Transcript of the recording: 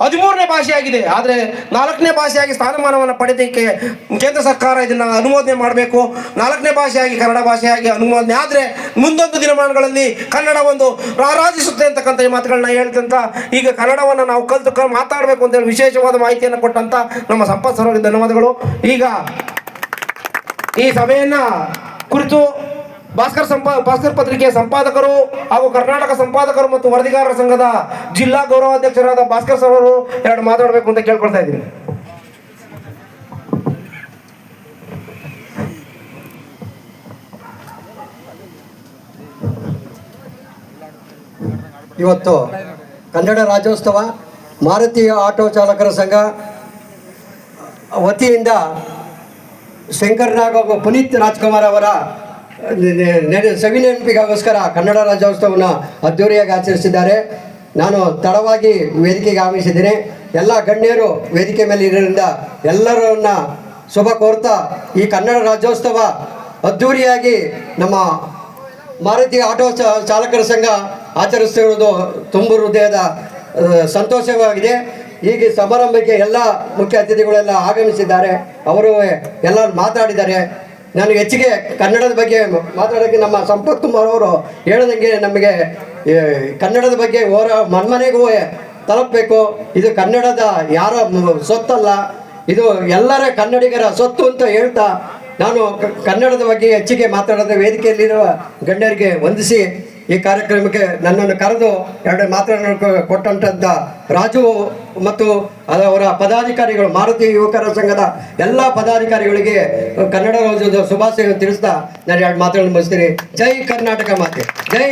13ನೇ ಭಾಷೆಯಾಗಿದೆ. ಆದರೆ 4ನೇ ಭಾಷೆಯಾಗಿ ಸ್ಥಾನಮಾನವನ್ನು ಪಡೆದಕ್ಕೆ ಕೇಂದ್ರ ಸರ್ಕಾರ ಇದನ್ನು ಅನುಮೋದನೆ ಮಾಡಬೇಕು. 4ನೇ ಭಾಷೆಯಾಗಿ ಕನ್ನಡ ಭಾಷೆಯಾಗಿ ಅನುಮೋದನೆ ಆದರೆ ಮುಂದೊಂದು ದಿನಮಾನಗಳಲ್ಲಿ ಕನ್ನಡ ಒಂದು ರಾರಾಜಿಸುತ್ತೆ ಅಂತಕ್ಕಂಥ ಈ ಮಾತುಗಳನ್ನ ಹೇಳ್ತಂತ ಈಗ ಕನ್ನಡವನ್ನು ನಾವು ಕಲಿತು ಮಾತಾಡಬೇಕು ಅಂತೇಳಿ ವಿಶೇಷವಾದ ಮಾಹಿತಿಯನ್ನು ಕೊಟ್ಟಂತ ನಮ್ಮ ಸಂಪತ್ ಸರ್ ಅವರಿಗೆ ಧನ್ಯವಾದಗಳು. ಈಗ ಈ ಸಭೆಯನ್ನು ಕುರಿತು ಭಾಸ್ಕರ್ ಪತ್ರಿಕೆಯ ಸಂಪಾದಕರು ಹಾಗೂ ಕರ್ನಾಟಕ ಸಂಪಾದಕರು ಮತ್ತು ವರದಿಗಾರರ ಸಂಘದ ಜಿಲ್ಲಾ ಗೌರವಾಧ್ಯಕ್ಷರಾದ ಭಾಸ್ಕರ್ ಸರ್ ಅವರು ಎರಡು ಮಾತಾಡಬೇಕು ಅಂತ ಕೇಳ್ಕೊಳ್ತಾ ಇದ್ದೀನಿ. ಇವತ್ತು ಕನ್ನಡ ರಾಜ್ಯೋತ್ಸವ ಮಾರುತಿ ಆಟೋ ಚಾಲಕರ ಸಂಘ ವತಿಯಿಂದ ಶಂಕರ್ನಾಗ್ ಹಾಗೂ ಪುನೀತ್ ರಾಜ್ಕುಮಾರ್ ಅವರ ಸವಿ ನೆನಪಿಗೋಸ್ಕರ ಕನ್ನಡ ರಾಜ್ಯೋತ್ಸವವನ್ನು ಅದ್ದೂರಿಯಾಗಿ ಆಚರಿಸಿದ್ದಾರೆ. ನಾನು ತಡವಾಗಿ ವೇದಿಕೆಗೆ ಆಗಮಿಸಿದ್ದೇನೆ. ಎಲ್ಲ ಗಣ್ಯರು ವೇದಿಕೆ ಮೇಲೆ ಇರೋದ್ರಿಂದ ಎಲ್ಲರನ್ನ ಶುಭ ಕೋರ್ತಾ ಈ ಕನ್ನಡ ರಾಜ್ಯೋತ್ಸವ ಅದ್ದೂರಿಯಾಗಿ ನಮ್ಮ ಮಾರುತಿ ಆಟೋ ಚಾಲಕರ ಸಂಘ ಆಚರಿಸ್ತಿರುವುದು ತುಂಬ ಹೃದಯದ ಸಂತೋಷವಾಗಿದೆ. ಈಗ ಸಮಾರಂಭಕ್ಕೆ ಎಲ್ಲ ಮುಖ್ಯ ಅತಿಥಿಗಳೆಲ್ಲ ಆಗಮಿಸಿದ್ದಾರೆ. ಅವರು ಎಲ್ಲ ಮಾತಾಡಿದ್ದಾರೆ. ನಾನು ಹೆಚ್ಚಿಗೆ ಕನ್ನಡದ ಬಗ್ಗೆ ಮಾತಾಡೋಕ್ಕೆ ನಮ್ಮ ಸಂಪತ್ ಕುಮಾರ್ ಅವರು ಹೇಳದಂಗೆ ನಮಗೆ ಕನ್ನಡದ ಬಗ್ಗೆ ಮನ್ಮನೆಗೂ ತಲುಪಬೇಕು. ಇದು ಕನ್ನಡದ ಯಾರ ಸೊತ್ತಲ್ಲ, ಇದು ಎಲ್ಲರ ಕನ್ನಡಿಗರ ಸೊತ್ತು ಅಂತ ಹೇಳ್ತಾ ನಾನು ಕನ್ನಡದ ಬಗ್ಗೆ ಹೆಚ್ಚಿಗೆ ಮಾತಾಡೋದು ವೇದಿಕೆಯಲ್ಲಿರುವ ಗಣ್ಯರಿಗೆ ವಂದಿಸಿ ಈ ಕಾರ್ಯಕ್ರಮಕ್ಕೆ ನನ್ನನ್ನು ಕರೆದು ಎರಡು ಮಾತುಗಳನ್ನು ಕೊಟ್ಟಂಥ ರಾಜು ಮತ್ತು ಅವರ ಪದಾಧಿಕಾರಿಗಳು, ಮಾರುತಿ ಯುವಕರ ಸಂಘದ ಎಲ್ಲ ಪದಾಧಿಕಾರಿಗಳಿಗೆ ಕನ್ನಡ ರಾಜ್ಯೋತ್ಸವದ ಶುಭಾಶಯ ತಿಳಿಸ್ತಾ ನಾನು ಎರಡು ಮಾತುಗಳನ್ನು ಮುಗಿಸ್ತೀನಿ. ಜೈ ಕರ್ನಾಟಕ ಮಾತೆ, ಜೈ.